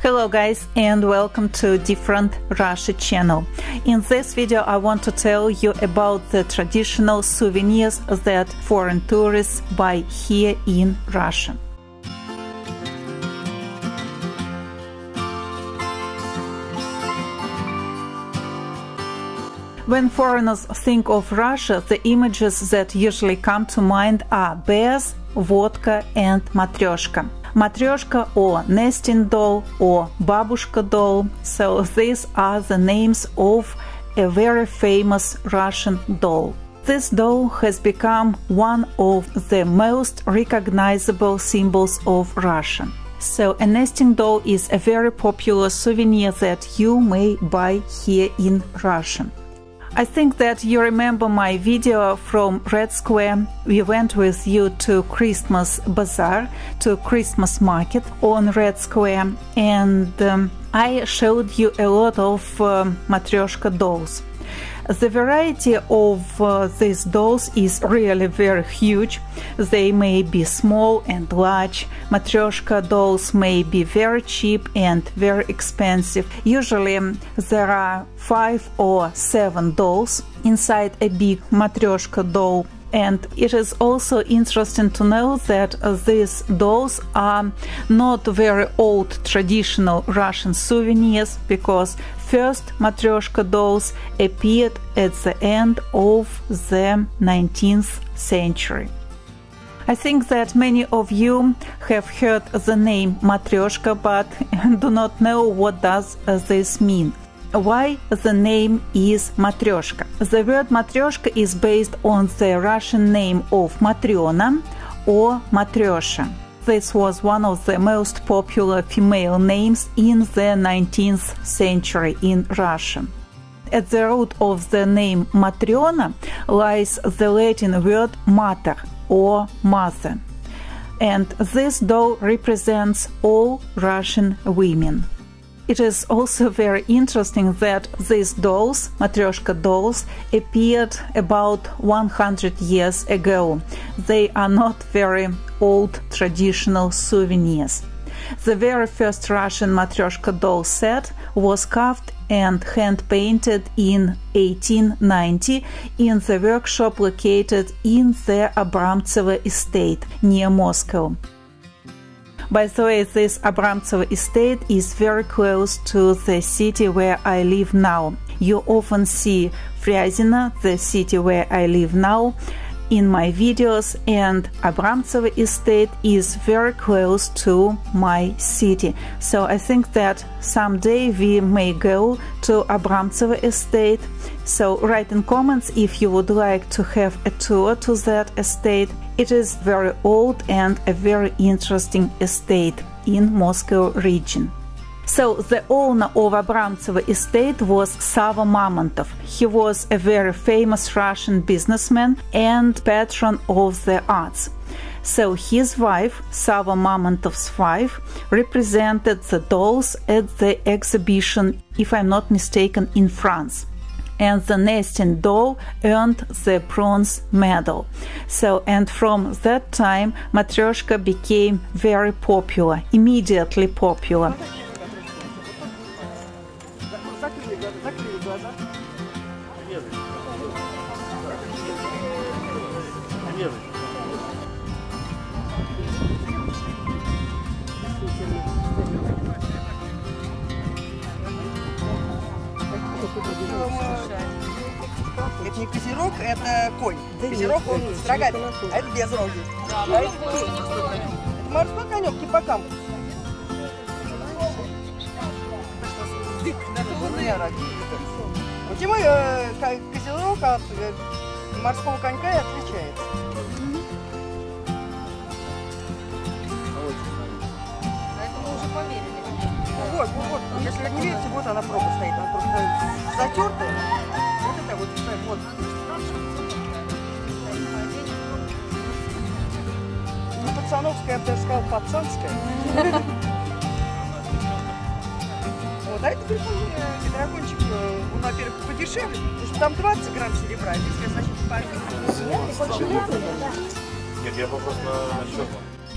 Hello guys, and welcome to Different Russia channel. In this video I want to tell you about the traditional souvenirs that foreign tourists buy here in Russia. When foreigners think of Russia, the images that usually come to mind are bears, vodka and matryoshka. Matryoshka or nesting doll or babushka doll, so these are the names of a very famous Russian doll. This doll has become one of the most recognizable symbols of Russia. So a nesting doll is a very popular souvenir that you may buy here in Russia. I think that you remember my video from Red Square. We went with you to Christmas Bazaar, to Christmas market on Red Square, and I showed you a lot of matryoshka dolls. The variety of these dolls is really very huge. They may be small and large. Matryoshka dolls may be very cheap and very expensive. Usually there are 5 or 7 dolls inside a big matryoshka doll. And it is also interesting to know that these dolls are not very old traditional Russian souvenirs, because first matryoshka dolls appeared at the end of the 19th century. I think that many of you have heard the name matryoshka but do not know what does this mean. Why the name is matryoshka? The word matryoshka is based on the Russian name of Matriona or Matryoshka. This was one of the most popular female names in the 19th century in Russia. At the root of the name Matriona lies the Latin word mater or mother. And this doll represents all Russian women. It is also very interesting that these dolls, matryoshka dolls, appeared about 100 years ago. They are not very old traditional souvenirs. The very first Russian matryoshka doll set was carved and hand-painted in 1890 in the workshop located in the Abramtsevo estate near Moscow. By the way, this Abramtsevo estate is very close to the city where I live now. You often see Fryazino, the city where I live now, in my videos, and Abramtsevo estate is very close to my city. So I think that someday we may go to Abramtsevo estate. So write in comments if you would like to have a tour to that estate. It is very old and a very interesting estate in Moscow region. So the owner of Abramtsevo estate was Sava Mamontov. He was a very famous Russian businessman and patron of the arts. So his wife, Sava Mamontov's wife, represented the dolls at the exhibition, if I'm not mistaken, in France. And the nesting doll earned the bronze medal. So, and from that time matryoshka became very popular, immediately popular. Это не козерог, это конь. Козерог, он с рогами, а это без роги. Это морской конек, гиппокамп. Почему козерог от морского конька и отличается? Поэтому уже померили. Вот. Если не видите, вот она проба стоит. Она просто затертая. Вот это вот. Не пацановская, я бы даже сказала, пацанская. Вот, а это дракончик, он, во-первых, подешевле, потому что там 20 грамм серебра, а здесь, значит, Нет, я вопрос на счет.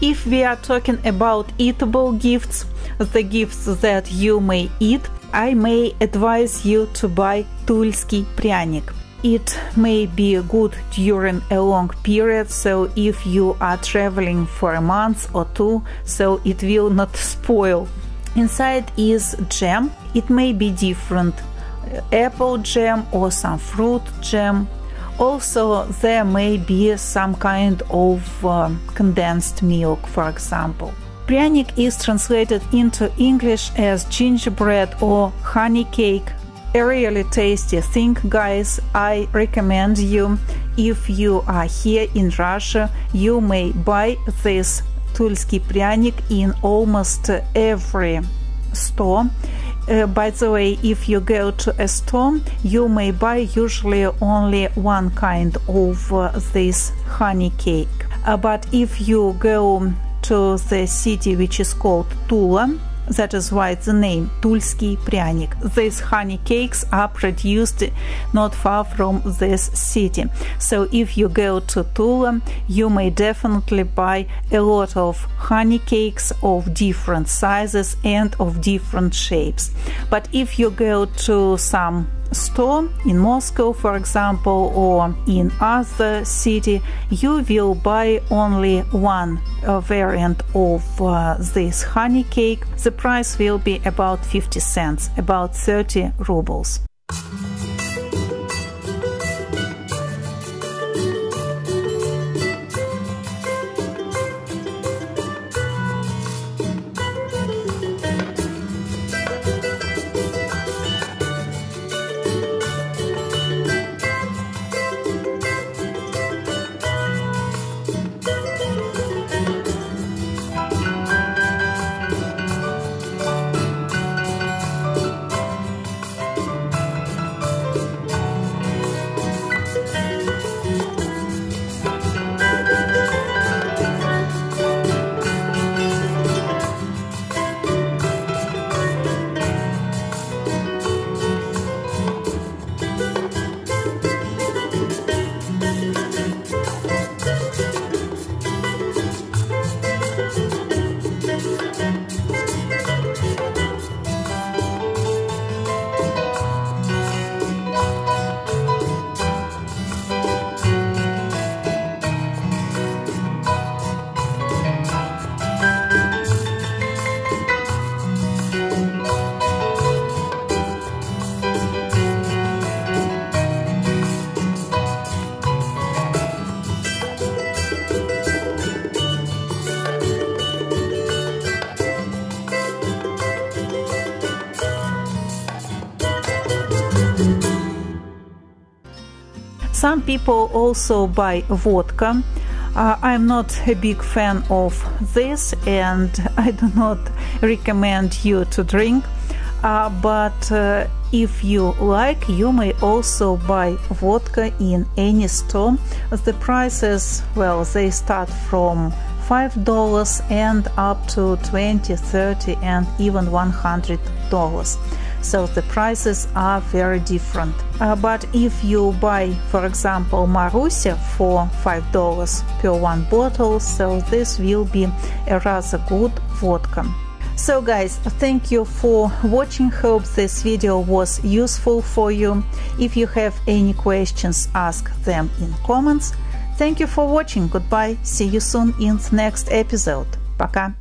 If we are talking about eatable gifts, the gifts that you may eat, I may advise you to buy тульский пряник. It may be good during a long period, so if you are traveling for a month or two, so it will not spoil. Inside is jam. It may be different, apple jam or some fruit jam. Also, there may be some kind of condensed milk, for example. Пряник is translated into English as gingerbread or honey cake. A really tasty thing, guys. I recommend you, if you are here in Russia, you may buy this тульский пряник in almost every store. By the way, if you go to a store, you may buy usually only one kind of this honey cake. But if you go to the city which is called Tula, that is why the name Тульский пряник. These honey cakes are produced not far from this city. So if you go to Tula, you may definitely buy a lot of honey cakes of different sizes and of different shapes. But if you go to some store in Moscow, for example, or in other city, you will buy only one variant of this honey cake. The price will be about 50 cents, about 30 rubles. Some people also buy vodka. I'm not a big fan of this, and I do not recommend you to drink. But if you like, you may also buy vodka in any store. The prices, well, they start from $5 and up to $20, $30, and even $100. So the prices are very different. But if you buy, for example, Marusia for $5 per one bottle, so this will be a rather good vodka. So guys, thank you for watching. Hope this video was useful for you. If you have any questions, ask them in comments. Thank you for watching. Goodbye. See you soon in the next episode. Пока.